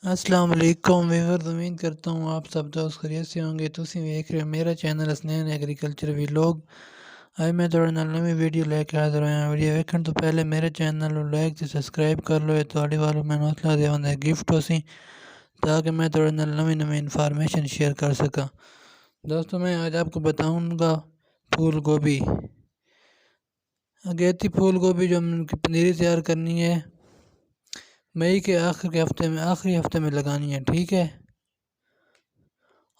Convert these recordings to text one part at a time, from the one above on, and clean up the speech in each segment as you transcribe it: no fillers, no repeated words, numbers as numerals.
السلام علیکم ویورز، امید کرتا ہوں آپ سب دوست خیریت سے ہوں گے۔ تسی ویکھ رہے ہو میرا چینل اسنین ایگریکلچر ویلوگ۔ آج میں تھوڑے نال نویں ویڈیو لے کے حاضر ہویا۔ ویڈیو ویکھن تو پہلے میرے چینل کو لائک تے سبسکرائب کر لو، تواڈے والوں میں حوصلہ دیوندا ہے گفٹ ہوسی تاکہ میں تھوڑے نال نویں انفارمیشن شیئر کر سکاں۔ دوستو میں آج آپ کو بتاؤں گا پھول گوبھی، اگیتی پھول گوبھی جو ہم کی پنیری تیار کرنی ہے مئی کے آخری ہفتے میں لگانی ہے، ٹھیک ہے۔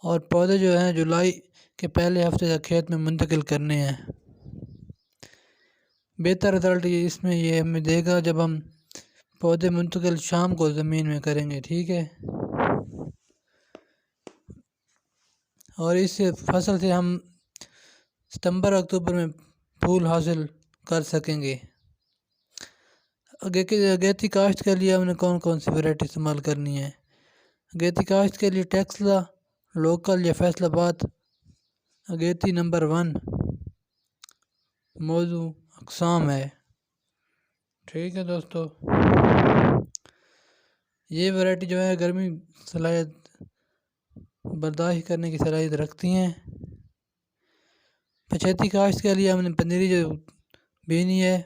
اور پودے جو ہیں جولائی کے پہلے ہفتے تک کھیت میں منتقل کرنے ہیں۔ بہتر رزلٹ اس میں یہ ہمیں دے گا جب ہم پودے منتقل شام کو زمین میں کریں گے، ٹھیک ہے۔ اور اس فصل سے ہم ستمبر اکتوبر میں پھول حاصل کر سکیں گے۔ اگیتی کاشت کے لیے ہم نے کون سی ویرائٹی استعمال کرنی ہے؟ اگیتی کاشت کے لیے ٹیکسلا، لوکل یا فیصل آباد اگیتی نمبر 1 موضوع اقسام ہے، ٹھیک ہے دوستو۔ یہ ویرائٹی جو ہے گرمی صلاحیت برداشت کرنے کی صلاحیت رکھتی ہیں۔ پچھیتی کاشت کے لیے ہم نے پنیری جو بینی ہے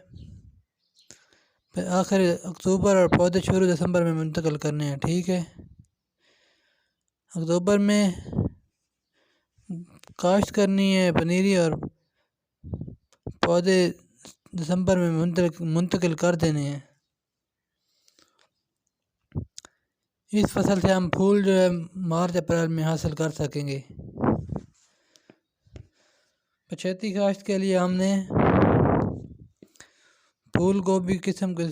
آخر اکتوبر اور پودے شروع دسمبر میں منتقل کرنے ہیں، ٹھیک ہے۔ اکتوبر میں کاشت کرنی ہے پنیری اور پودے دسمبر میں منتقل کر دینے ہیں۔ اس فصل سے ہم پھول جو ہے مارچ اپریل میں حاصل کر سکیں گے۔ پچھیتی کاشت کے لیے ہم نے پھول گوبھی قسم کے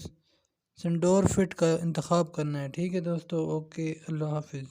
سنڈور فٹ کا انتخاب کرنا ہے، ٹھیک ہے دوستو۔ اوکے، اللہ حافظ۔